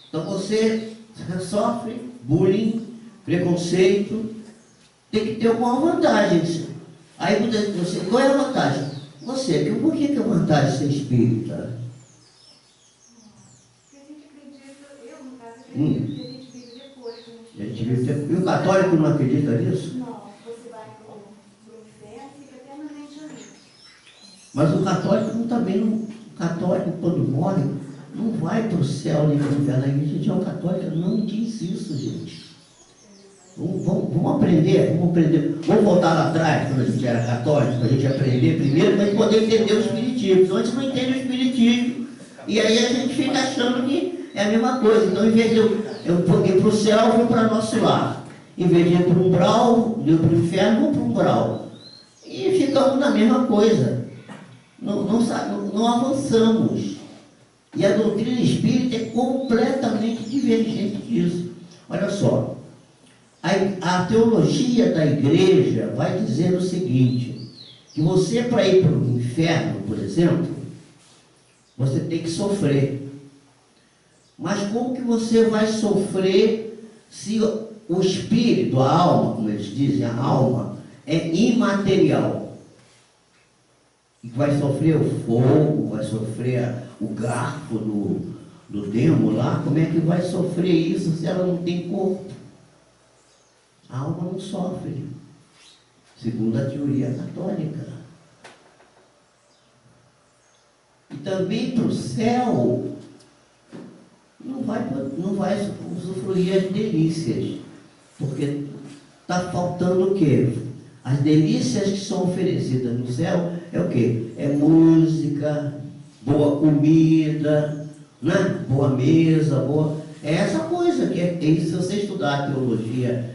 Então você sofre bullying, preconceito, tem que ter alguma vantagem. Aí você, qual é a vantagem? Você, por que é a vantagem de ser espírita? Porque a gente acredita, eu no caso acredito que a gente vive depois. A gente vive depois. E o católico não acredita nisso? Não, você vai para o inferno e fica eternamente ali. Mas o católico também não. O católico, quando morre, não vai para o céu nem para o inferno. A religião católica não diz isso, gente. Vamos aprender. Vamos voltar lá atrás, quando a gente era católico, para a gente aprender primeiro, para a gente poder entender o espiritismo. Senão a gente não entende o espiritismo. E aí a gente fica achando que é a mesma coisa. Então, em vez de eu ir para o céu, eu vou para nosso lar. Em vez de ir para o umbral, de ir para o inferno, vou para o umbral. E ficamos na mesma coisa. Não avançamos. E a doutrina espírita é completamente divergente disso. Olha só, a teologia da igreja vai dizer o seguinte, que você, para ir para o inferno, por exemplo, você tem que sofrer. Mas como que você vai sofrer se o espírito, a alma, como eles dizem, a alma, é imaterial? E vai sofrer o fogo, vai sofrer o garfo do demo lá. Como é que vai sofrer isso se ela não tem corpo? A alma não sofre, segundo a teoria católica. E também para o céu não vai usufruir as delícias, porque está faltando o quê? As delícias que são oferecidas no céu é o quê? É música, boa comida, né? Boa mesa, é essa coisa que é isso. Se você estudar a teologia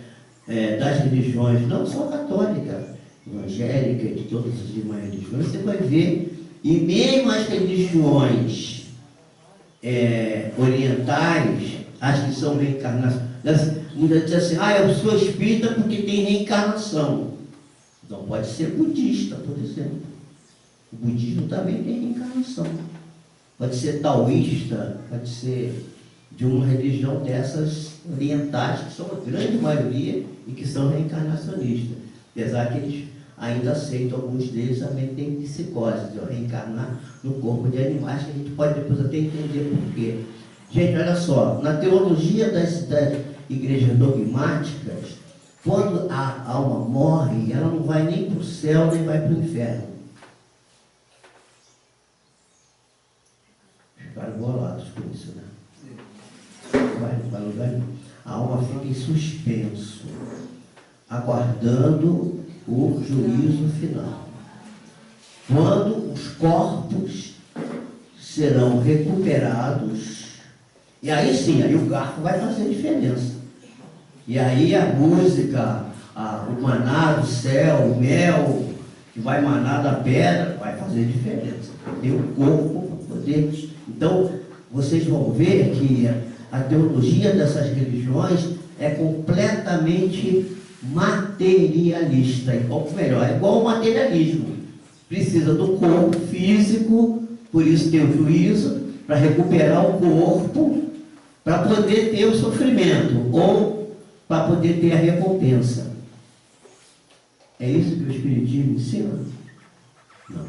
das religiões, não só católica, evangélica e de todas as demais religiões, você vai ver, e mesmo as religiões orientais, as que são reencarnações, muitas dizem assim, eu sou espírita porque tem reencarnação. Então pode ser budista, por exemplo. O budismo também tem reencarnação. Pode ser taoísta, pode ser de uma religião dessas orientais, que são a grande maioria e que são reencarnacionistas. Apesar que eles ainda aceitam, alguns deles também têm psicose, de reencarnar no corpo de animais, que a gente pode depois até entender por quê. Gente, olha só, na teologia das igrejas dogmáticas, quando a alma morre, ela não vai nem para o céu, nem vai para o inferno. Ficaram bolados com isso, né? Vai para lugar nenhum. A alma fica em suspenso, aguardando o juízo final. Quando os corpos serão recuperados, e aí sim, aí o garfo vai fazer diferença. E aí a música, o maná do céu, o mel que vai manar da pedra, vai fazer diferença. Tem o corpo para poder. Então, vocês vão ver que a teologia dessas religiões é completamente materialista, é igual ao materialismo. Precisa do corpo físico, por isso tem o juízo, para recuperar o corpo, para poder ter o sofrimento, ou para poder ter a recompensa. É isso que o Espiritismo ensina? Não.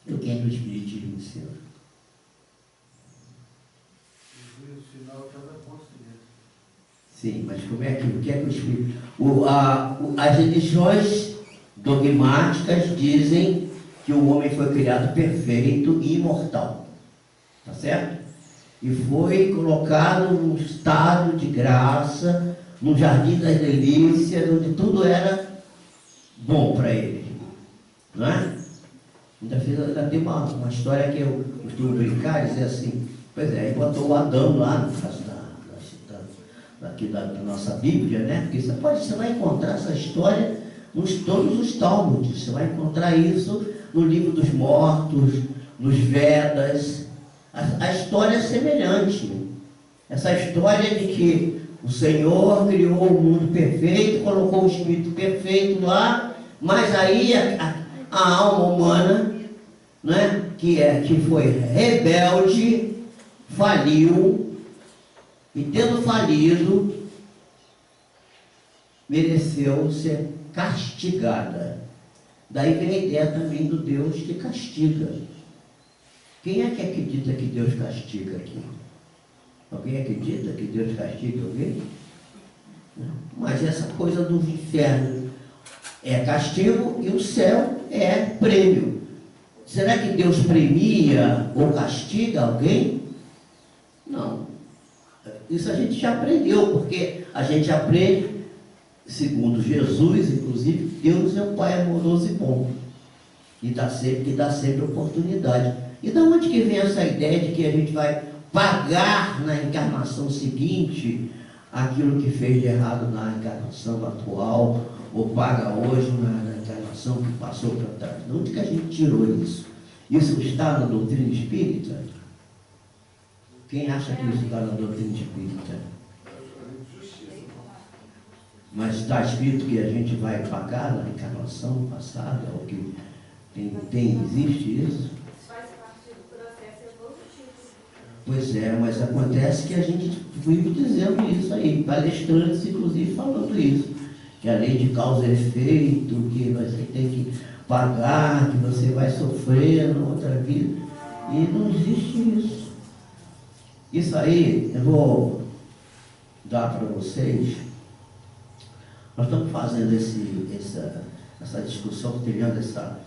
O que é que o Espiritismo ensina? Sim, mas como é que o que é que o Espírito... as religiões dogmáticas dizem que o homem foi criado perfeito e imortal. Tá certo? E foi colocado num estado de graça, no jardim das delícias, onde tudo era bom para ele. Não é? Ainda tem uma história que eu costumo brincar e dizer assim, pois é, aí botou o Adão lá no caso aqui da nossa Bíblia, né? Porque você vai encontrar essa história nos todos os Talmudes, você vai encontrar isso no livro dos mortos, nos Vedas. A história é semelhante. Essa história de que o Senhor criou o mundo perfeito, colocou o Espírito perfeito lá, mas aí a alma humana, né, que foi rebelde, faliu, e tendo falido, mereceu ser castigada. Daí vem a ideia também do Deus que castiga. Quem é que acredita que Deus castiga aqui? Alguém acredita que Deus castiga alguém? Não. Mas essa coisa do inferno é castigo e o céu é prêmio. Será que Deus premia ou castiga alguém? Não. Isso a gente já aprendeu, porque a gente aprende, segundo Jesus, inclusive, Deus é um Pai amoroso e bom, e dá sempre oportunidade. E de onde que vem essa ideia de que a gente vai pagar na encarnação seguinte aquilo que fez de errado na encarnação atual, ou paga hoje na encarnação que passou para trás? De onde que a gente tirou isso? Isso está na doutrina espírita? Quem acha que isso está na doutrina espírita? Mas está escrito que a gente vai pagar na encarnação passada, ou que existe isso? Faz parte do processo evolutivo. Pois é, mas acontece que a gente vive dizendo isso aí, palestrantes inclusive falando isso, que a lei de causa e efeito, que você tem que pagar, que você vai sofrer na outra vida, e não existe isso. Isso aí, eu vou dar para vocês. Nós estamos fazendo essa discussão, criando essa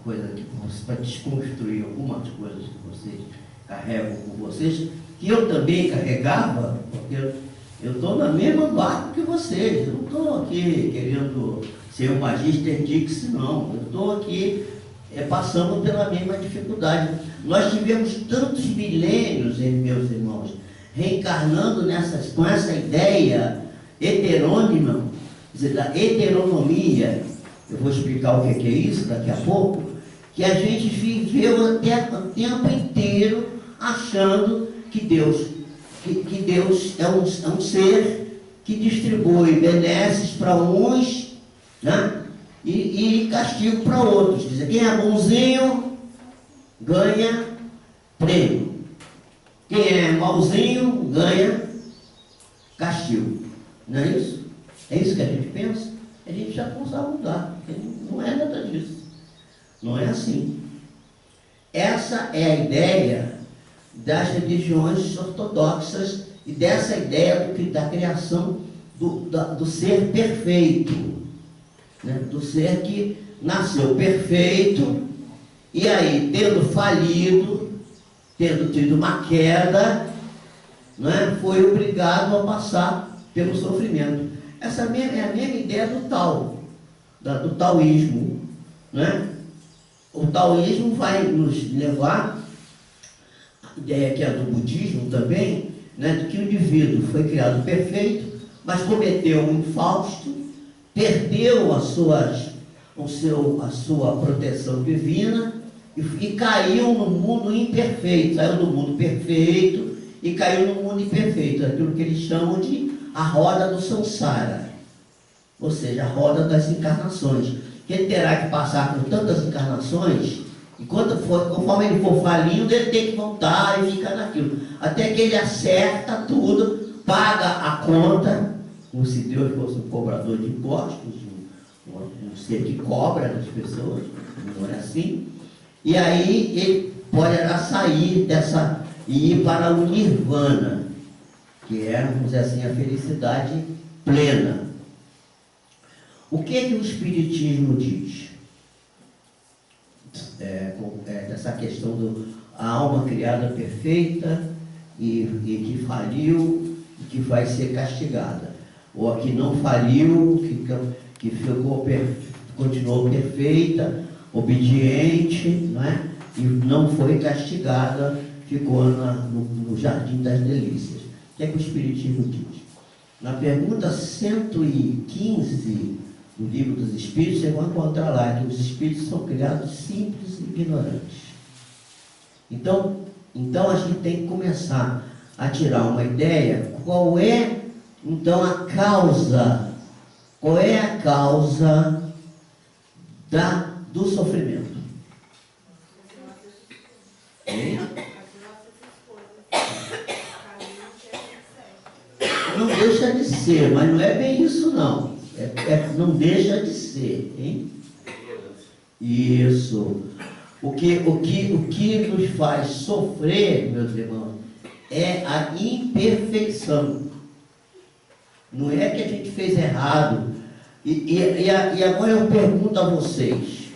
coisa aqui para desconstruir algumas coisas que vocês carregam com vocês, que eu também carregava, porque eu estou na mesma barca que vocês. Eu não estou aqui querendo ser um magister dix, não. Eu estou aqui passando pela mesma dificuldade. Nós tivemos tantos milênios, meus irmãos, reencarnando com essa ideia heterônima, quer dizer, da heteronomia. Eu vou explicar o que é isso daqui a pouco, que a gente viveu até o tempo inteiro achando que Deus é um ser que distribui benesses para uns, né? E castigo para outros. Quer dizer, quem é bonzinho ganha prêmio. Quem é malzinho ganha castigo. Não é isso? É isso que a gente pensa? A gente já precisa mudar. Não é nada disso. Não é assim. Essa é a ideia das religiões ortodoxas e dessa ideia da criação do ser perfeito, né? Do ser que nasceu perfeito e aí, tendo falido, tendo tido uma queda, né, foi obrigado a passar pelo sofrimento. Essa é a mesma ideia do taoísmo, né? O taoísmo vai nos levar, a ideia que é do budismo também, né, de que o indivíduo foi criado perfeito, mas cometeu um infausto, perdeu a sua proteção divina e caiu no mundo imperfeito. Saiu do mundo perfeito e caiu no mundo imperfeito, aquilo que eles chamam de a roda do samsara, ou seja, a roda das encarnações, que ele terá que passar por tantas encarnações, e conforme ele for falindo, ele tem que voltar e ficar naquilo, até que ele acerta tudo, paga a conta, como se Deus fosse um cobrador de impostos, um ser que cobra das pessoas, não é assim, e aí ele poderá sair dessa e ir para o nirvana, que é, vamos dizer assim, a felicidade plena. O que o Espiritismo diz? Dessa questão da alma criada perfeita e que faliu e que vai ser castigada. Ou a que não faliu, que continuou perfeita, obediente, não é? E não foi castigada, ficou no jardim das delícias. O que o Espiritismo diz? Na pergunta 115 do Livro dos Espíritos, você vai encontrar lá que os espíritos são criados simples e ignorantes. Então a gente tem que começar a tirar uma ideia, qual é, então, a causa, do sofrimento. Não deixa de ser, mas não é bem isso não. Não deixa de ser, hein? Isso. O que nos faz sofrer, meus irmãos, é a imperfeição. Não é que a gente fez errado. E agora eu pergunto a vocês.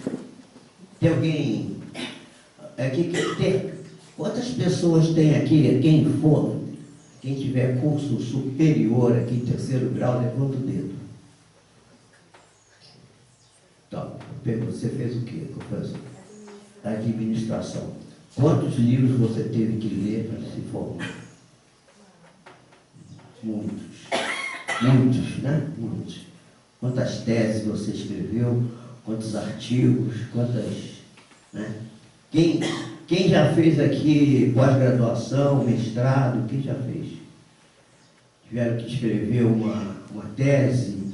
Tem alguém aqui que tem? Quantas pessoas tem aqui? Quem for, quem tiver curso superior aqui, terceiro grau, levanta o dedo. Então, você fez o quê, professor? Administração. Quantos livros você teve que ler para se formar? Muitos. Muitos, né? Muitos. Quantas teses você escreveu? Quantos artigos? Quantas... Né? Quem já fez aqui pós-graduação, mestrado? Quem já fez? Tiveram que escrever uma tese,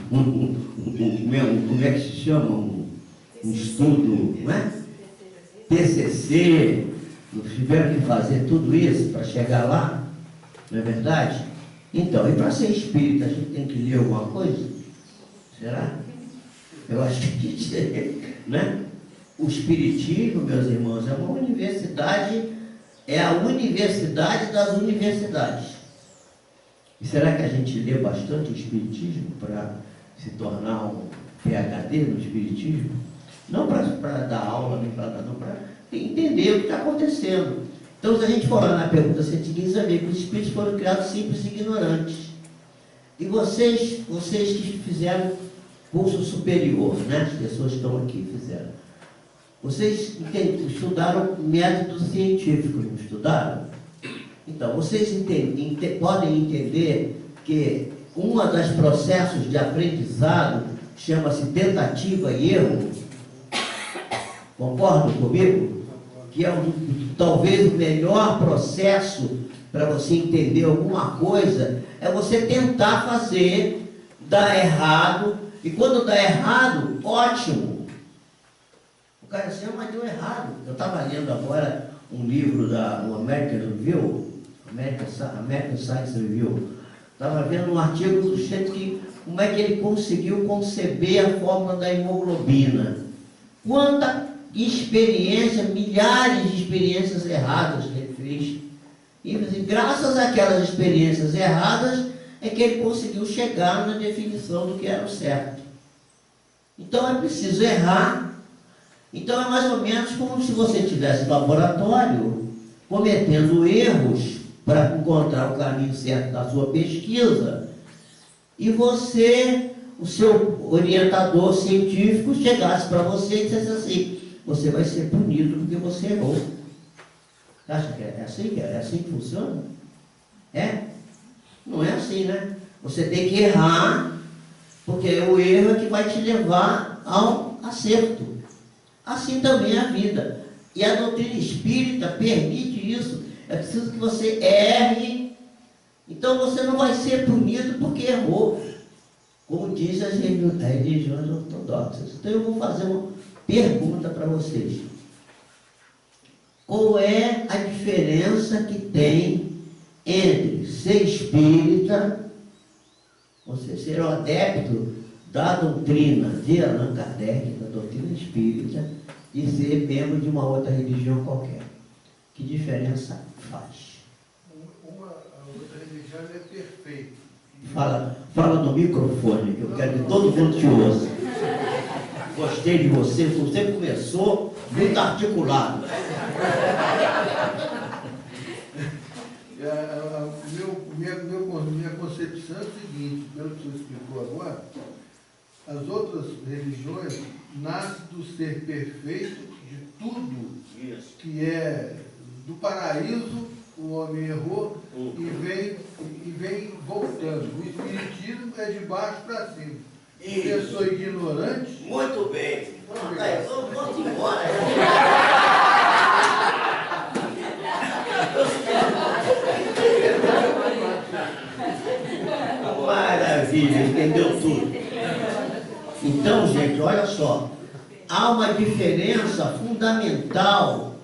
como é que se chama? Um estudo, não é? TCC, tiveram que fazer tudo isso para chegar lá, não é verdade? Então, e para ser espírita, a gente tem que ler alguma coisa? Será? Eu acho que, né? O espiritismo, meus irmãos, é uma universidade, é a universidade das universidades. E será que a gente lê bastante o espiritismo para se tornar um PhD no espiritismo? Não para dar aula, nem para dar, não, para entender o que está acontecendo. Então, se a gente for lá na pergunta 115, vai ver que os espíritos foram criados simples e ignorantes. E vocês que fizeram curso superior, né? As pessoas que estão aqui fizeram. Vocês estudaram métodos científicos, não estudaram? Então, vocês podem entender que um dos processos de aprendizado chama-se tentativa e erro. Concordam comigo? Que é talvez o melhor processo para você entender alguma coisa, é você tentar fazer, dar errado, e quando dá errado, ótimo. O cara assim, mas deu errado. Eu estava lendo agora um livro do American Review, American Science Review. Estava vendo um artigo do jeito que, como é que ele conseguiu conceber a fórmula da hemoglobina. Quanta experiência, milhares de experiências erradas que ele fez. E graças àquelas experiências erradas é que ele conseguiu chegar na definição do que era o certo. Então é preciso errar. Então é mais ou menos como se você estivesse no laboratório cometendo erros para encontrar o caminho certo da sua pesquisa, e você, o seu orientador científico, chegasse para você e dissesse assim: você vai ser punido porque você errou. Você acha que é assim? É assim que funciona? É? Não é assim, né? Você tem que errar, porque o erro é que vai te levar ao acerto. Assim também é a vida. E a doutrina espírita permite isso. É preciso que você erre. Então você não vai ser punido porque errou, como diz as religiões ortodoxas. Então eu vou fazer uma pergunta para vocês. Qual é a diferença que tem entre ser espírita, você ser um adepto da doutrina de Allan Kardec, da doutrina espírita, e ser membro de uma outra religião qualquer? Que diferença faz? A outra religião é perfeita. Fala no microfone, que eu quero que todo mundo te ouça. Gostei de você começou muito articulado. Minha concepção é o seguinte, pelo que você explicou agora, as outras religiões nascem do ser perfeito de tudo. Isso. Que é do paraíso, o homem errou e vem voltando. O espiritismo é de baixo para cima. Pessoa ignorante. Muito bem. Vamos embora. Maravilha, entendeu tudo. Então, gente, olha só. Há uma diferença fundamental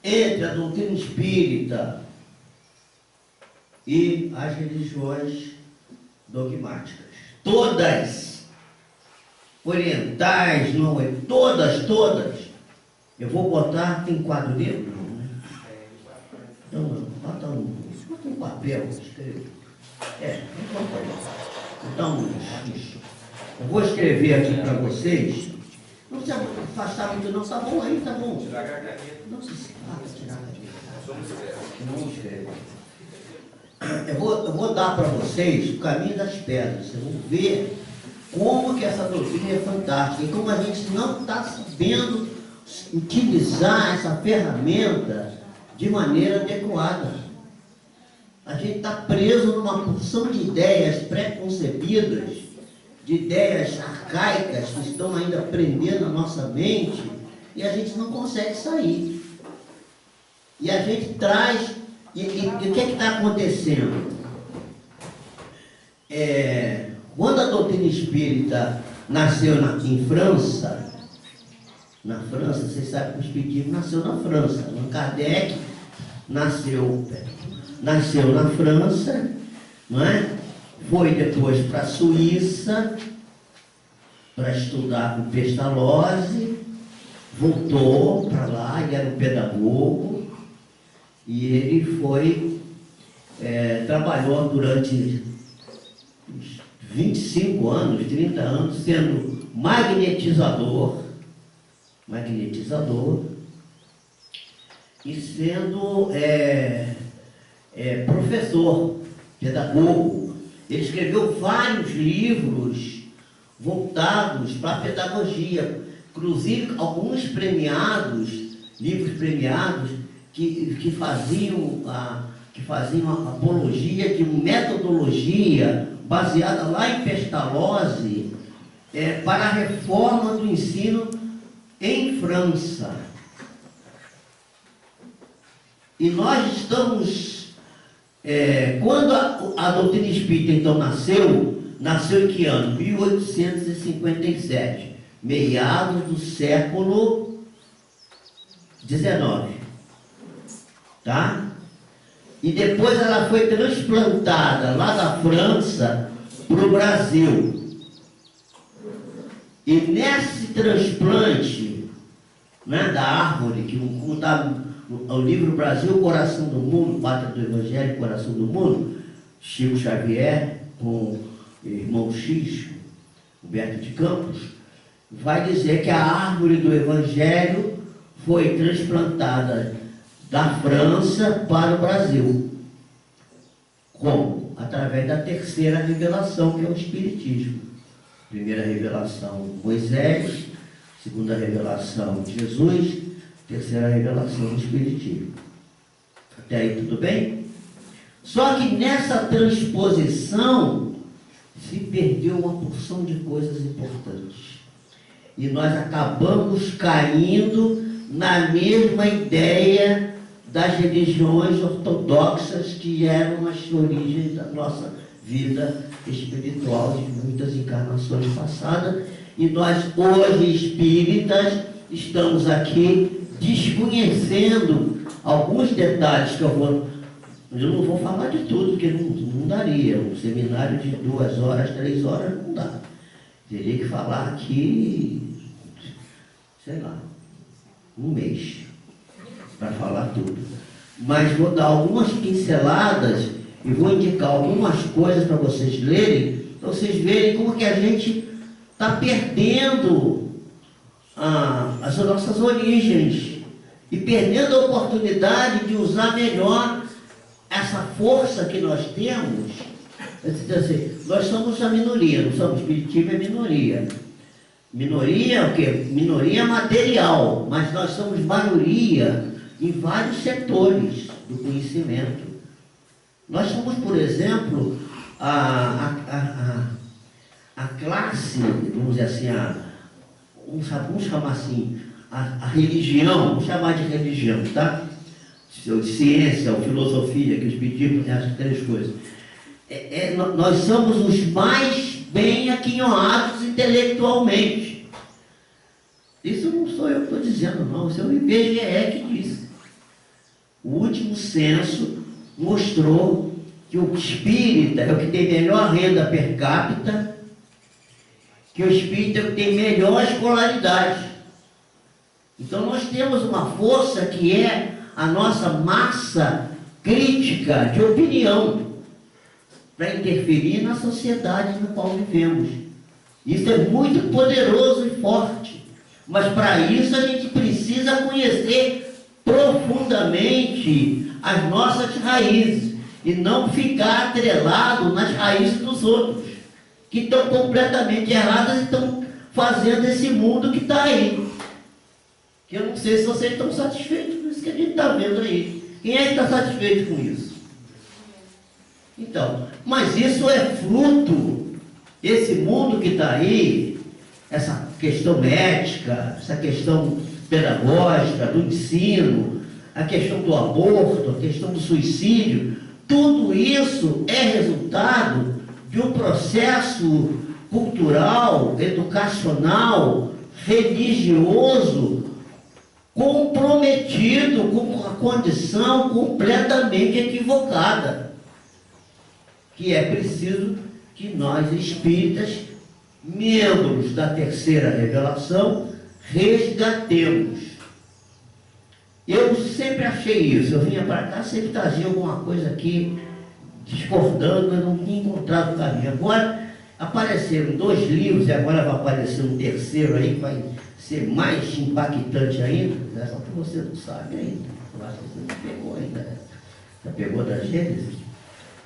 entre a doutrina espírita e as religiões dogmáticas. Todas, orientais, não, todas. Eu vou botar, tem quadro negro? Não, né? Então, bota um papel, escreve. Um papel. Então, eu vou escrever aqui para vocês. Não precisa afastar muito não, tá bom aí, tá bom. Não se tirar a caneta. Não escreve. Eu vou dar para vocês o caminho das pedras. Vocês vão ver como que essa doutrina é fantástica e como a gente não está sabendo utilizar essa ferramenta de maneira adequada. A gente está preso numa porção de ideias pré-concebidas, de ideias arcaicas que estão ainda prendendo a nossa mente e a gente não consegue sair. E a gente traz... E o que está acontecendo? Quando a doutrina espírita nasceu em França, vocês sabem que o espiritismo nasceu na França. Allan Kardec nasceu na França, não é? Foi depois para a Suíça para estudar com Pestalozzi, voltou para lá, ele era um pedagogo, e ele trabalhou durante 25 anos, 30 anos, sendo magnetizador, e sendo professor, pedagogo. Ele escreveu vários livros voltados para a pedagogia, inclusive alguns livros premiados, que faziam a apologia de uma metodologia baseada lá em Pestalozzi para a reforma do ensino em França. E nós estamos... quando a doutrina espírita então nasceu em que ano? 1857, meados do século XIX. Tá? E depois ela foi transplantada lá da França para o Brasil. E nesse transplante, né, da árvore, que está o livro Brasil, Coração do Mundo, Pátria do Evangelho, Coração do Mundo, Chico Xavier, com o irmão X, Humberto de Campos, vai dizer que a árvore do Evangelho foi transplantada da França para o Brasil. Como? Através da terceira revelação, que é o Espiritismo. Primeira revelação, Moisés. Segunda revelação, Jesus. Terceira revelação, do Espiritismo. Até aí tudo bem? Só que nessa transposição se perdeu uma porção de coisas importantes. E nós acabamos caindo na mesma ideia das religiões ortodoxas que eram as origens da nossa vida espiritual de muitas encarnações passadas, e nós hoje espíritas estamos aqui desconhecendo alguns detalhes que eu não vou falar de tudo, porque não daria, um seminário de 2 horas, 3 horas não dá, teria que falar aqui, sei lá, um mês para falar tudo. Mas vou dar algumas pinceladas e vou indicar algumas coisas para vocês lerem, para vocês verem como que a gente está perdendo as nossas origens e perdendo a oportunidade de usar melhor essa força que nós temos. Assim, nós somos a minoria, não somos, espiritismo é minoria. Minoria é o quê? Minoria material, mas nós somos maioria em vários setores do conhecimento. Nós somos, por exemplo, a classe, vamos dizer assim, vamos chamar assim, a religião, vamos chamar de religião, tá? Ciência ou filosofia, que os espiritismo tem as 3 coisas. Nós somos os mais bem aquinhoados intelectualmente. Isso não sou eu que estou dizendo, não. Isso é o IBGE que diz. O último censo mostrou que o espírita é o que tem melhor renda per capita, que o espírita é o que tem melhor escolaridade. Então nós temos uma força que é a nossa massa crítica de opinião para interferir na sociedade na qual vivemos. Isso é muito poderoso e forte, mas para isso a gente precisa conhecer profundamente as nossas raízes e não ficar atrelado nas raízes dos outros, que estão completamente erradas e estão fazendo esse mundo que está aí. Que eu não sei se vocês estão satisfeitos com isso que a gente está vendo aí. Quem é que está satisfeito com isso? Então, mas isso é fruto, esse mundo que está aí, essa questão ética, essa questão pedagógica, do ensino, a questão do aborto, a questão do suicídio, tudo isso é resultado de um processo cultural, educacional, religioso, comprometido com uma condição completamente equivocada, que é preciso que nós espíritas, membros da terceira revelação, resgatemos. Eu sempre achei isso, eu vinha para cá, sempre trazia alguma coisa aqui, discordando, eu não tinha encontrado o caminho. Agora apareceram 2 livros, e agora vai aparecer um terceiro aí, que vai ser mais impactante ainda, só que você não sabe ainda. Eu acho que você não pegou ainda. Já pegou da Gênesis?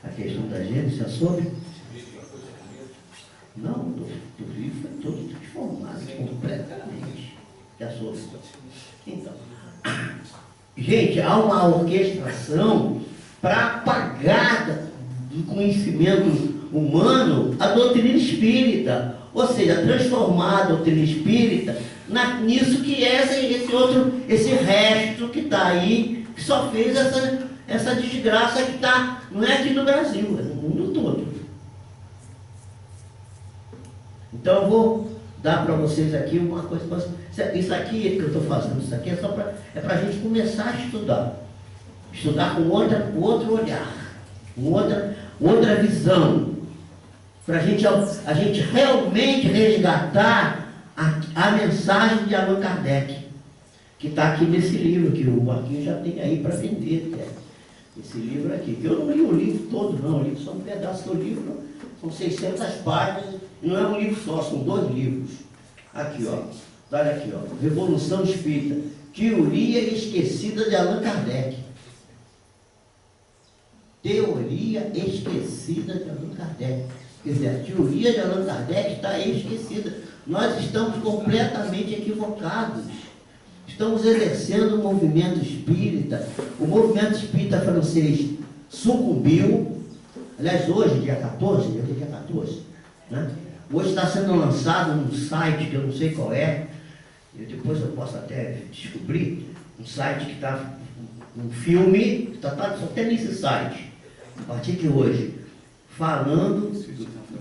A questão da Gênesis, já soube? Não, do livro foi todo transformado completamente. Já soube. Então, gente, há uma orquestração para apagar do conhecimento humano a doutrina espírita, ou seja, transformar a doutrina espírita nisso que é esse resto que está aí, que só fez essa desgraça que está, não é aqui no Brasil, é no mundo todo. Então eu vou dar para vocês aqui uma coisa. Isso aqui que eu estou fazendo, isso aqui é só para a gente começar a estudar. Estudar com outro olhar, com outra visão. Para a gente realmente resgatar a mensagem de Allan Kardec, que está aqui nesse livro, que o Marquinhos já tem aí para vender. Esse livro aqui, que eu não li o livro todo, não, eu li só um pedaço do livro, são 600 páginas, e não é um livro só, são 2 livros. Aqui, ó, olha aqui, ó, Revolução Espírita, Teoria Esquecida de Allan Kardec. Teoria Esquecida de Allan Kardec. Quer dizer, a teoria de Allan Kardec está esquecida. Nós estamos completamente equivocados. Estamos exercendo o movimento espírita. O movimento espírita francês sucumbiu. Aliás, hoje, dia 14, né? Hoje está sendo lançado um site que eu não sei qual é, e depois eu posso até descobrir, um site que está, um filme, só tem nesse site, a partir de hoje, falando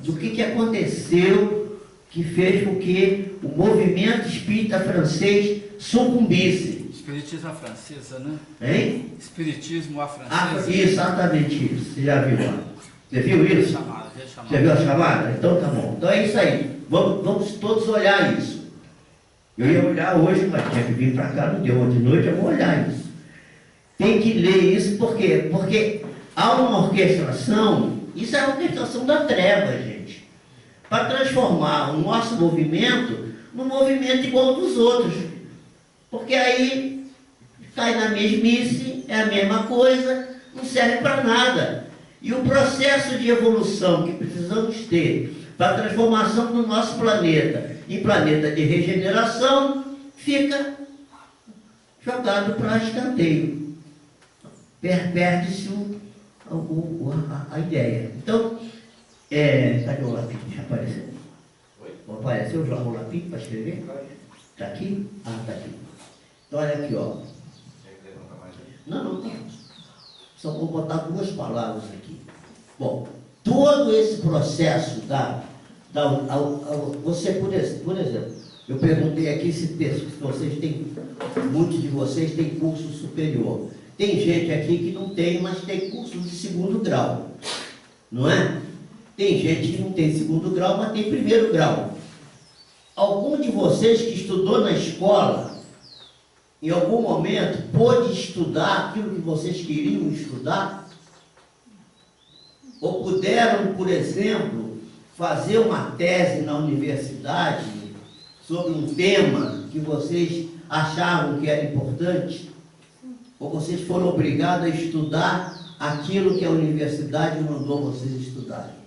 do que aconteceu, que fez com que o movimento espírita francês sucumbisse. Espiritismo à francesa, né? Hein? Espiritismo à francesa. Exatamente isso. Você já viu lá? Você viu isso? Você viu a chamada? Então tá bom. Então é isso aí. Vamos todos olhar isso. Eu ia olhar hoje, mas tinha que vir para cá, não deu. Ontem de noite eu vou olhar isso. Tem que ler isso, por quê? Porque há uma orquestração, isso é a orquestração da treva, gente. Para transformar o nosso movimento num movimento igual ao dos outros. Porque aí cai na mesmice, é a mesma coisa, não serve para nada. E o processo de evolução que precisamos ter para a transformação do nosso planeta em planeta de regeneração fica jogado para escanteio. Perde-se a ideia. Então, cadê o lápis? Apareceu? Apareceu o lápis para escrever? Está aqui? Ah, está aqui. Então, olha aqui, ó. Não. Só vou botar 2 palavras aqui. Bom, todo esse processo você, por exemplo, eu perguntei aqui se vocês têm, muitos de vocês têm curso superior. Tem gente aqui que não tem, mas tem curso de 2º grau. não é? Tem gente que não tem segundo grau, mas tem primeiro grau. Algum de vocês que estudou na escola, em algum momento, pôde estudar aquilo que vocês queriam estudar? Ou puderam, por exemplo, fazer uma tese na universidade sobre um tema que vocês achavam que era importante? Ou vocês foram obrigados a estudar aquilo que a universidade mandou vocês estudarem?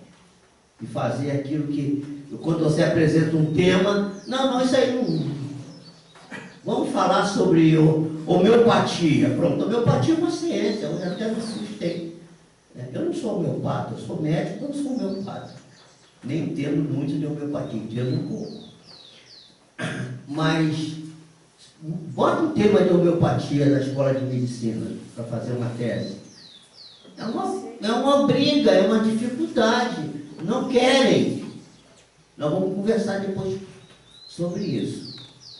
E fazer aquilo que, quando você apresenta um tema, não, isso aí não... Vamos falar sobre homeopatia. Pronto, homeopatia é uma ciência, eu até me assustei. Eu não sou homeopata, eu sou médico, eu não sou homeopata. Nem entendo muito de homeopatia, entendo um pouco. Mas, bota um tema de homeopatia da escola de medicina para fazer uma tese. É uma briga, é uma dificuldade. Não querem. Nós vamos conversar depois sobre isso.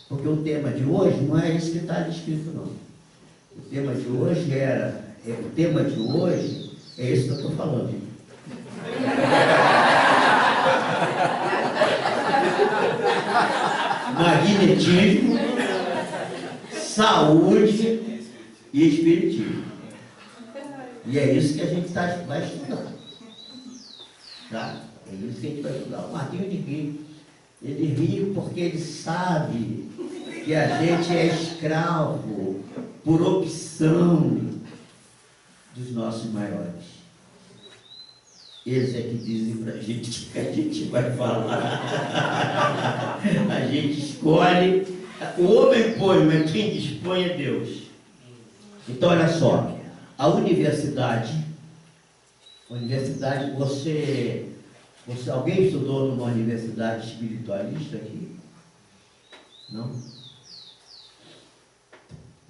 Porque o tema de hoje não é esse que está escrito, não. O tema de hoje é esse que eu estou falando. Magnetismo, saúde e espiritismo. E é isso que a gente vai estudar. Tá? É isso que a gente vai estudar. O Martinho ele ri. Ele ri porque ele sabe que a gente é escravo por opção dos nossos maiores. Eles é que dizem para a gente que a gente vai falar. A gente escolhe. O homem põe, mas quem dispõe é Deus. Então, olha só. A universidade, alguém estudou numa universidade espiritualista aqui? Não?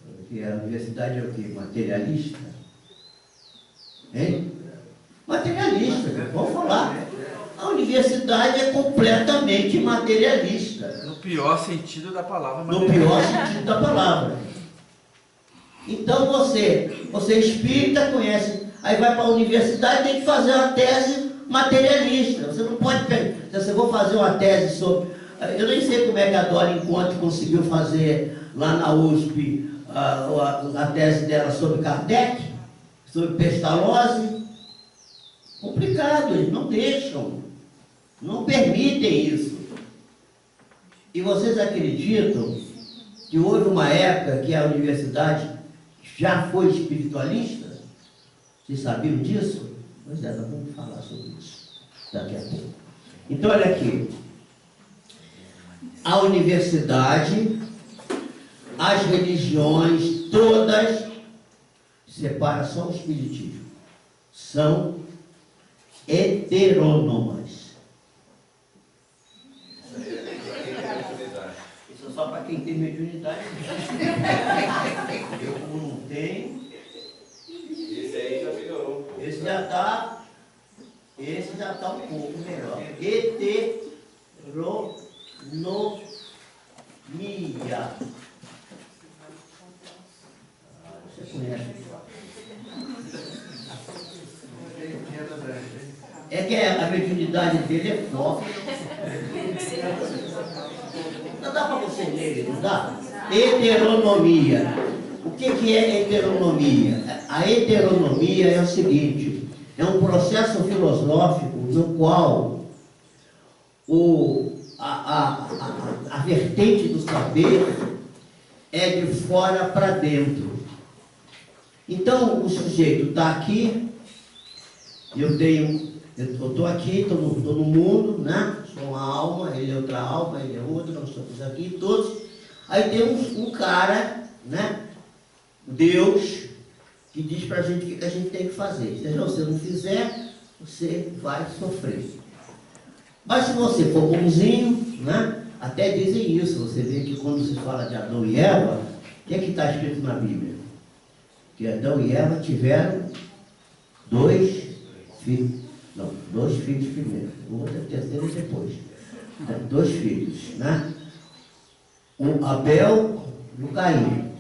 Porque a universidade é o quê? Materialista? Hein? Materialista, vamos falar. A universidade é completamente materialista. No pior sentido da palavra. No pior sentido da palavra. Então você é espírita, conhece, aí vai para a universidade e tem que fazer uma tese materialista. Você não pode pegar, se você for fazer uma tese sobre... Eu nem sei como é que a Dora Encontre conseguiu fazer lá na USP a tese dela sobre Kardec, sobre Pestalozzi. Complicado, eles não deixam, não permitem isso. E vocês acreditam que houve uma época que a universidade já foi espiritualista? Vocês sabiam disso? Pois é, nós vamos falar sobre isso daqui a pouco. Então, olha aqui. A universidade, as religiões, todas, separa só o espiritismo. São heterônomas. Isso é só para quem tem mediunidade. Eu, como não tenho... Esse aí já melhorou um pouco. Esse já está um pouco melhor. Heteronomia. Você conhece? É que a mediunidade dele é forte. Não dá para você ler, não dá? Heteronomia. O que é heteronomia? A heteronomia é o seguinte: é um processo filosófico no qual a vertente do saber é de fora para dentro. Então, o sujeito está aqui, eu estou aqui, estou no mundo, né? Sou uma alma, ele é outra alma, ele é outra, nós estamos aqui todos. Aí tem um cara, né? Deus, que diz para a gente o que a gente tem que fazer. Se você não fizer, você vai sofrer. Mas se você for bonzinho, né? Até dizem isso, você vê que quando se fala de Adão e Eva, o que é que está escrito na Bíblia? Que Adão e Eva tiveram dois filhos primeiro, o outro é o terceiro depois. Dois filhos, né? O Abel e o Caim.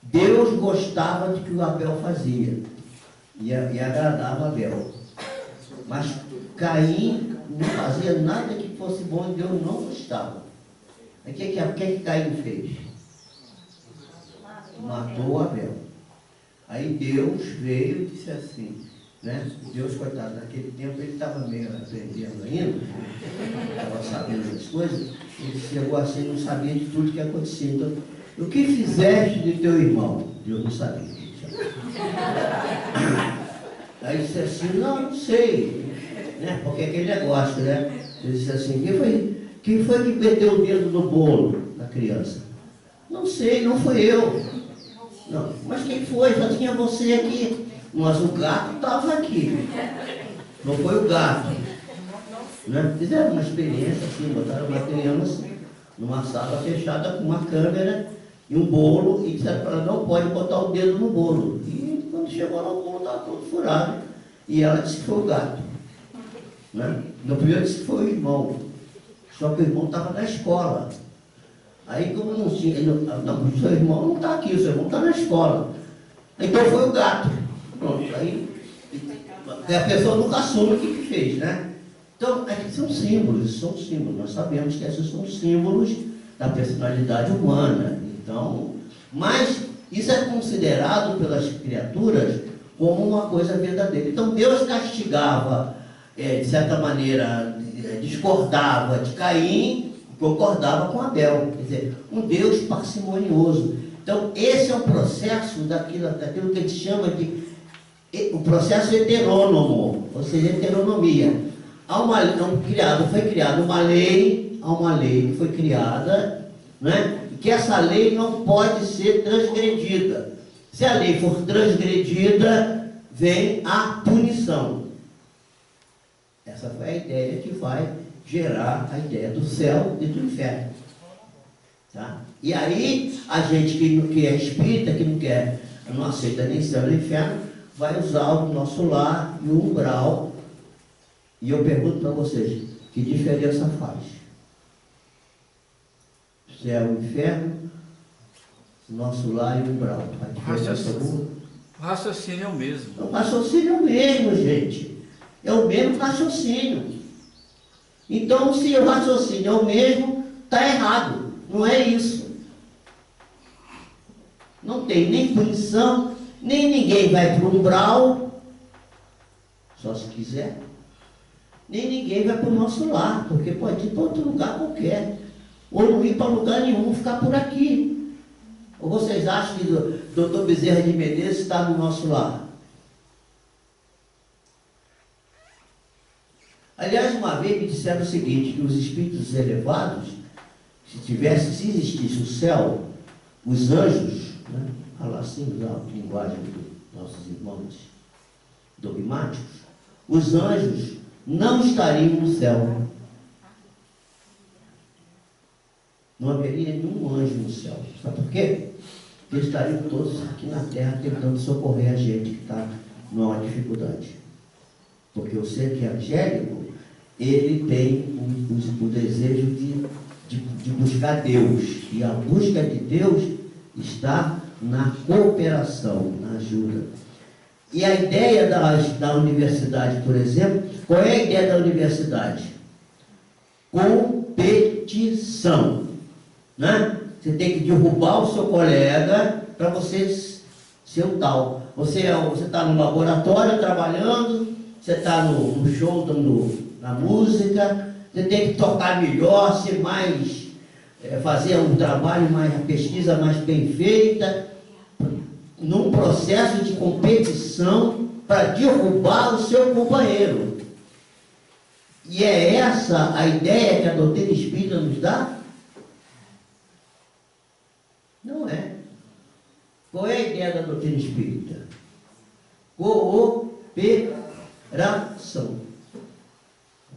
Deus gostava de que o Abel fazia e agradava Abel. Mas Caim não fazia nada que fosse bom e Deus não gostava. Aí o que Caim fez? Matou Abel. Aí Deus veio e disse assim, né? Deus, coitado, naquele tempo ele estava meio aprendendo ainda, estava sabendo das coisas, ele chegou assim, não sabia de tudo que acontecia. Então, o que fizeste de teu irmão? Deus não sabia. Aí disse assim, não sei, né? Porque aquele negócio, né? Ele disse assim, quem foi que meteu o dedo no bolo da criança? Não sei, não fui eu. Não, mas quem foi? Só tinha você aqui. Mas o gato estava aqui. Não foi o gato. Né? Fizeram uma experiência assim, botaram uma criança numa sala fechada com uma câmera e um bolo e disseram para ela, não pode botar o dedo no bolo. E quando chegou lá, o bolo estava todo furado. E ela disse que foi o gato. Né? No primeiro disse que foi o irmão. Só que o irmão estava na escola. Aí como não tinha, não, o seu irmão não está aqui, o seu irmão está na escola. Então foi o gato. Pronto, aí a pessoa nunca assume o que fez, né? Então, aqui são símbolos, nós sabemos que esses são símbolos da personalidade humana. Então, mas isso é considerado pelas criaturas como uma coisa verdadeira. Então Deus castigava, de certa maneira, discordava de Caim, concordava com Abel, quer dizer, um Deus parcimonioso. Então, esse é o processo daquilo que a gente chama de o processo heterônomo, ou seja, heteronomia. Foi criada uma lei, foi criada, né? E que essa lei não pode ser transgredida. Se a lei for transgredida, vem a punição. Essa foi a ideia que vai gerar a ideia do céu e do inferno. Tá? E aí, a gente que é espírita, que não aceita nem céu nem inferno, vai usar o nosso lar e o umbral. E eu pergunto para vocês, que diferença faz? Céu e inferno, nosso lar e o umbral. O raciocínio é o mesmo. O raciocínio é o mesmo, gente. É o mesmo raciocínio. Então, se o raciocínio é o mesmo, está errado. Não é isso. Não tem nem punição, nem ninguém vai para o umbral, só se quiser, nem ninguém vai para o nosso lar, porque pode ir para outro lugar qualquer, ou não ir para lugar nenhum, ficar por aqui. Ou vocês acham que o doutor Bezerra de Menezes está no nosso lar? Aliás, uma vez me disseram o seguinte, que os espíritos elevados, se existisse o céu, os anjos, né, falar assim, usar a linguagem dos nossos irmãos dogmáticos, os anjos não estariam no céu. Não haveria nenhum anjo no céu. Sabe por quê? Porque estariam todos aqui na terra tentando socorrer a gente que está numa dificuldade. Porque o ser que é angélico, ele tem o desejo de buscar Deus. E a busca de Deus está na cooperação, na ajuda. E a ideia da universidade, por exemplo, qual é a ideia da universidade? Competição. Né? Você tem que derrubar o seu colega para você ser o tal. Você está no laboratório trabalhando, você está no show, na música, você tem que tocar melhor, ser mais, fazer um trabalho mais, a pesquisa mais bem feita, num processo de competição para derrubar o seu companheiro. E é essa a ideia que a doutrina espírita nos dá? Não é. Qual é a ideia da doutrina espírita? Cooperação.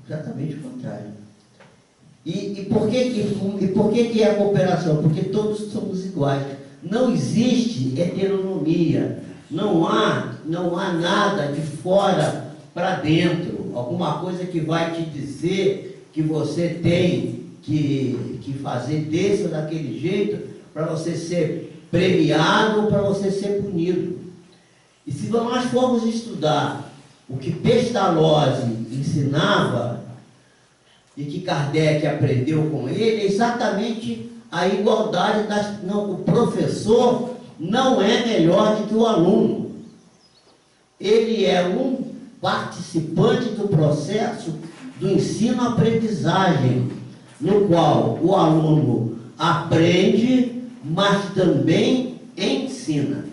Exatamente o contrário. E por que é a cooperação? Porque todos somos iguais. Não existe heteronomia. Não há nada de fora para dentro. Alguma coisa que vai te dizer que você tem que fazer desse ou daquele jeito para você ser premiado ou para você ser punido. E se nós formos estudar o que Pestalozzi e ensinava e que Kardec aprendeu com ele é exatamente a igualdade das... Não, o professor não é melhor do que o aluno. Ele é um participante do processo do ensino-aprendizagem, no qual o aluno aprende, mas também ensina.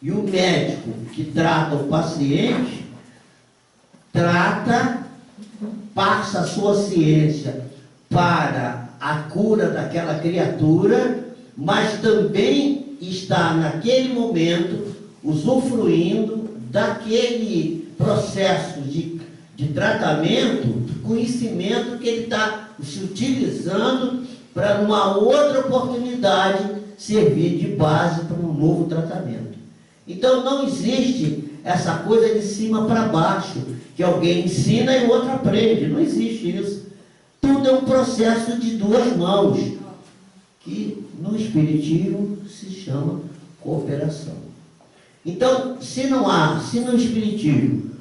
E o médico que trata o paciente, passa a sua ciência para a cura daquela criatura, mas também está naquele momento usufruindo daquele processo de tratamento, do conhecimento que ele está se utilizando para, numa outra oportunidade, servir de base para um novo tratamento. Então, não existe essa coisa de cima para baixo, que alguém ensina e o outro aprende. Não existe isso. Tudo é um processo de duas mãos, que no Espiritismo se chama cooperação. Então, se o Espiritismo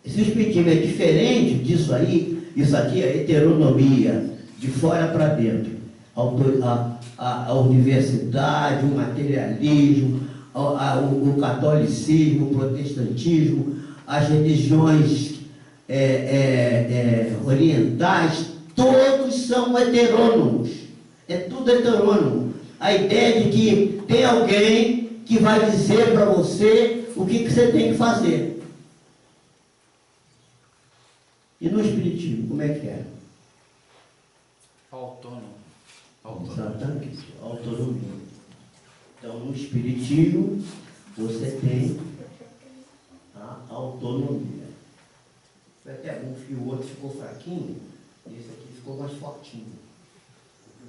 é diferente disso aí, isso aqui é heteronomia, de fora para dentro, a universidade, o materialismo, o catolicismo, o protestantismo, as religiões orientais, todos são heterônomos. É tudo heterônomo. A ideia de que tem alguém que vai dizer para você o que você tem que fazer. E no Espiritismo, como é que é? Autônomo. Exatamente, autonomia. Então, no Espiritismo, você tem a autonomia. Foi até bom que o outro ficou fraquinho, e esse aqui ficou mais fortinho.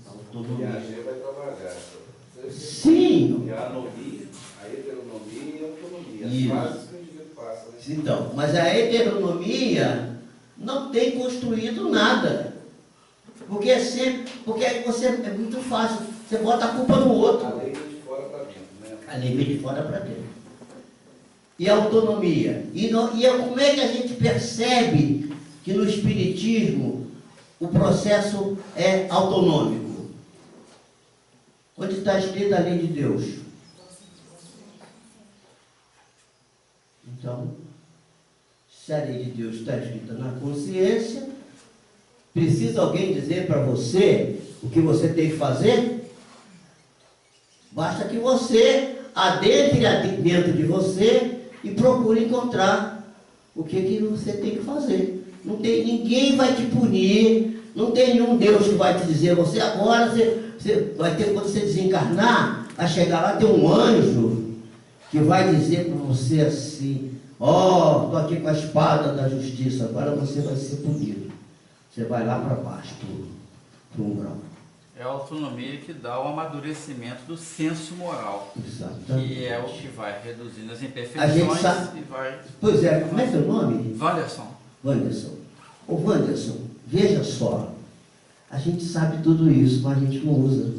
Autonomia. Piaget vai trabalhar. Sim! E a anomia, a heteronomia e a autonomia. As Isso. fases que o indivíduo passa. Né? Então, mas a heteronomia não tem construído nada. Porque é sempre, porque aí é muito fácil, você bota a culpa no outro. A lei vem de fora para dentro, né? A lei vem de fora para dentro. E a autonomia? Como é que a gente percebe que no Espiritismo o processo é autonômico? Onde está escrita a lei de Deus? Então, se a lei de Deus está escrita na consciência, precisa alguém dizer para você o que você tem que fazer? Basta que você adentre dentro de você e procure encontrar o que você tem que fazer. Ninguém vai te punir, não tem nenhum Deus que vai te dizer, você agora, você vai ter, quando você desencarnar, vai chegar lá, tem um anjo que vai dizer para você assim, estou aqui com a espada da justiça, agora você vai ser punido. Você vai lá para baixo, para o umbral. É a autonomia que dá o amadurecimento do senso moral. Exatamente. Que é o que vai reduzindo as A gente imperfeições sabe... e vai... Pois é, como é seu nome? Wanderson. Wanderson. Ô Wanderson, veja só, a gente sabe tudo isso, mas a gente não usa.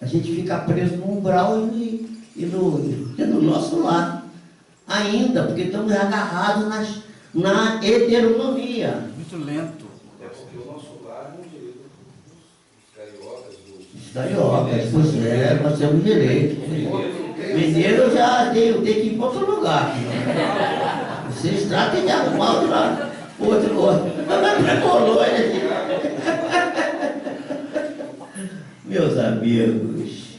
A gente fica preso no umbral e no nosso lado. Ainda, porque estamos agarrados na heteronomia. Muito lento. É porque o nosso lar é um direito dos cariocas, dos... Cariocas, pois é, nós temos direito. Mineiro eu já tenho que ir para outro lugar. Vocês tratem de arrumar outro. Mas vai para a colônia. Meus amigos,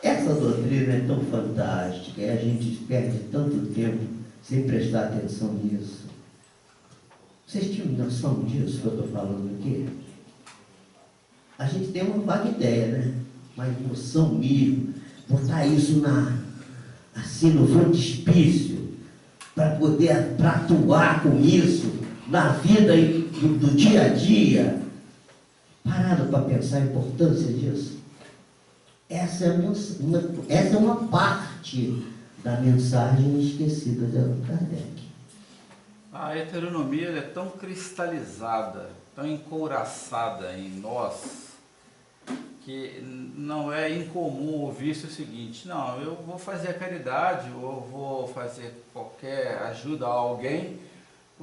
essa doutrina é tão fantástica e a gente perde tanto tempo sem prestar atenção nisso. Vocês tinham noção disso que eu estou falando aqui? A gente tem uma vaga ideia, né? Uma noção mesmo, botar isso assim no frontispício, para poder atuar com isso na vida do dia a dia. Pararam para pensar a importância disso? Essa é uma parte da mensagem esquecida de Allan Kardec. A heteronomia é tão cristalizada, tão encouraçada em nós, que não é incomum ouvir-se o seguinte: não, eu vou fazer a caridade, ou vou fazer qualquer ajuda a alguém,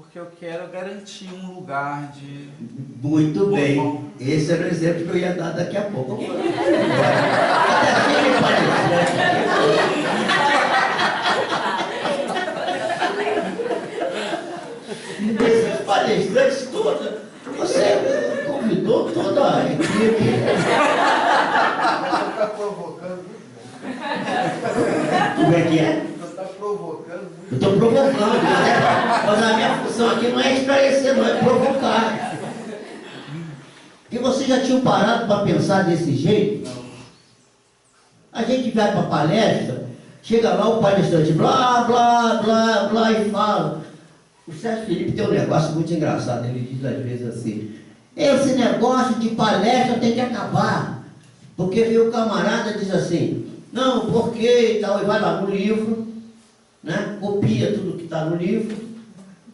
porque eu quero garantir um lugar de... Muito bem. Bom. Esse era o exemplo que eu ia dar daqui a pouco. Esses palestrantes todos, você convidou toda a equipe. Você está provocando muito. Como é que é? Você está provocando muito. Eu estou provocando, mas a minha função aqui não é esclarecer, não é provocar. E vocês já tinham parado para pensar desse jeito? A gente vai para a palestra, chega lá o palestrante, blá, blá, blá, blá, e fala. O Sérgio Felipe tem um negócio muito engraçado, ele diz às vezes assim, esse negócio de palestra tem que acabar. Porque veio o camarada e diz assim, não, porque e tal, e vai lá no livro, né? Copia tudo que está no livro,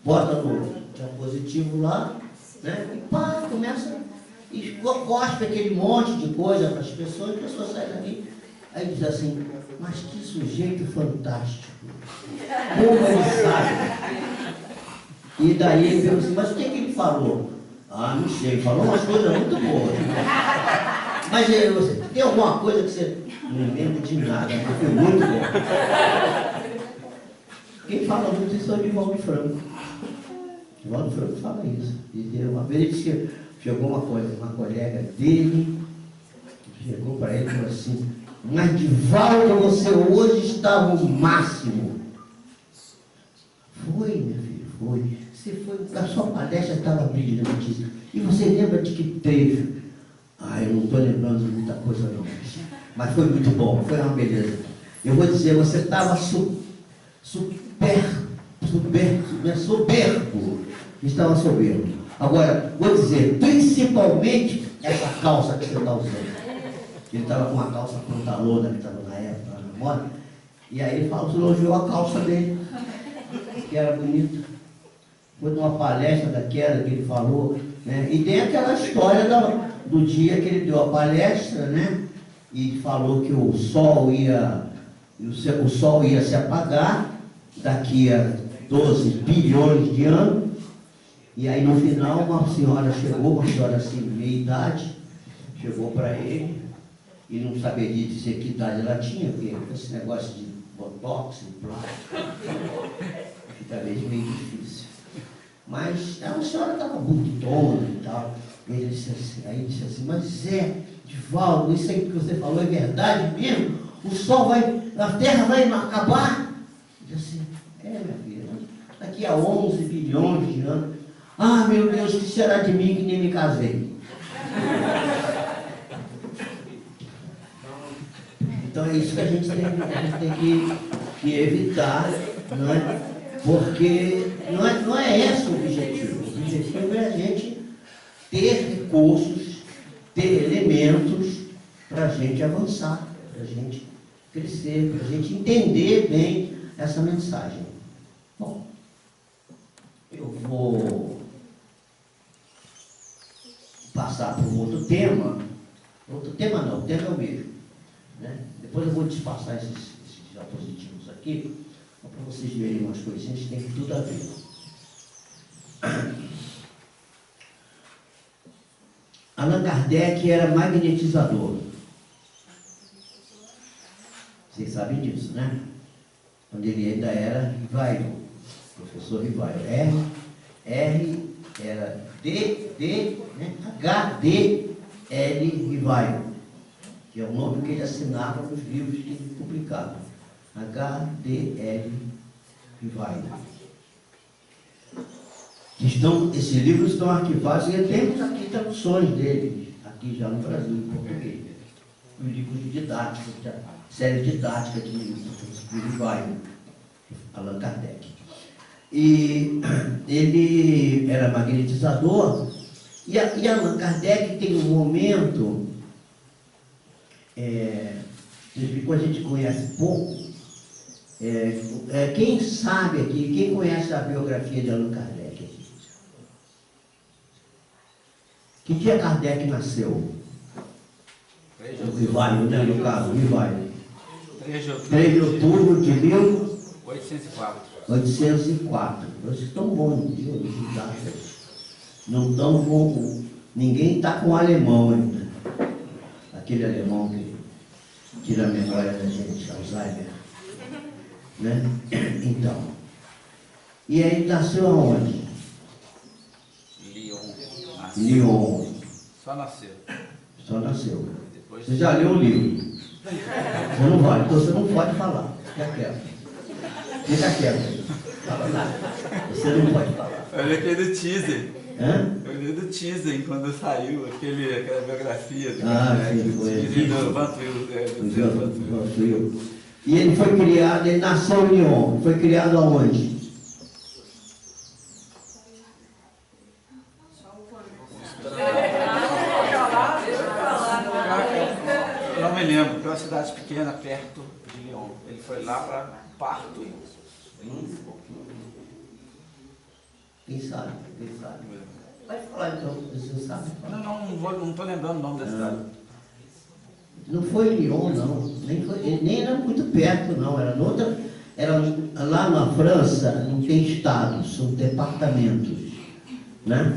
bota no diapositivo lá, né? E pá, começa, e cospe aquele monte de coisa para as pessoas saem daqui. Aí diz assim, mas que sujeito fantástico, como ele sabe. E daí ele pergunta assim, mas o que ele falou? Ah, não sei, falou umas coisas muito boas. Mas você, tem alguma coisa que você não lembra de nada, mas foi muito bom. Quem fala muito isso é o Divaldo Franco. Divaldo Franco fala isso. E uma vez ele disse que chegou uma colega dele, chegou para ele e falou assim, mas Divaldo, você hoje estava o máximo. Foi, meu filho, foi. Você foi, a sua palestra estava brilhante. E você lembra de que teve? Ah, eu não estou lembrando de muita coisa não. Mas foi muito bom, foi uma beleza. Eu vou dizer, você estava soberbo. Estava soberbo. Agora, vou dizer, principalmente essa calça que você está usando. Ele estava com uma calça pantalona que estava na época, na moda. E aí ele falou, elogiou a calça dele, que era bonita. Foi numa palestra daquela que ele falou, né? E tem aquela história do dia que ele deu a palestra, né? E falou que o sol ia se apagar daqui a 12 bilhões de anos. E aí no final uma senhora chegou, uma senhora assim, meia idade, chegou para ele e não saberia dizer que idade ela tinha, porque esse negócio de botox, fica mesmo meio difícil. Mas a senhora estava bonitona e tal. E ele disse assim, mas Divaldo, isso aí que você falou é verdade mesmo? O sol a terra vai acabar? Ele disse assim, minha filha, daqui a 11 bilhões de anos. Ah, meu Deus, o que será de mim que nem me casei? Então é isso que a gente tem que evitar, não é? Porque não é esse o objetivo. O objetivo é a gente ter recursos, ter elementos para a gente avançar, para a gente crescer, para a gente entender bem essa mensagem. Bom, eu vou passar para um outro tema. Outro tema não, o tema é o mesmo, né? Depois eu vou despassar esses diapositivos aqui, para vocês verem umas coisinhas que tem tudo a ver. Allan Kardec era magnetizador. Vocês sabem disso, né? Quando ele ainda era Rivaio, professor Rivaio. R era HDL Rivaio, que é o nome que ele assinava nos livros que ele publicava. HDL Rivaio. Esses livros estão arquivados e temos aqui traduções deles, aqui já no Brasil, em português. Os livros de didática, série didática de Rivaio, Allan Kardec. E ele era magnetizador, e Allan Kardec tem um momento, que a gente conhece pouco. Quem sabe aqui, quem conhece a biografia de Allan Kardec aqui? Que dia Kardec nasceu? O Rivaio, né, no caso, o Rivaio. 3 de outubro. 3 de outubro de 1804. 804. Vocês estão bons, viu? Os dados. Não estão com. Ninguém está com alemão ainda. Aquele alemão que tira a memória da gente, Alzheimer. Né? Então. E aí nasceu aonde? Lyon. Lyon. Só nasceu. Só nasceu. Depois Você já leu o livro? Você não vai, então você não pode falar. Fica quieto. Fica quieto. Fala nada. Você não pode falar. Eu li aquele do teaser. Hã? Eu li do teaser quando saiu aquela biografia. Sim, foi. Teaser do Vantuil. E ele foi criado, ele nasceu em Lyon. Foi criado aonde? Eu não me lembro, porque é uma cidade pequena perto de Lyon. Ele foi lá para parto. Quem sabe? Quem sabe? Vai falar então, você sabe? Não estou lembrando o nome da cidade. Não foi em Lyon, não. Nem era muito perto, não. Era noutra. Era lá na França, não tem estados, são departamentos. Né?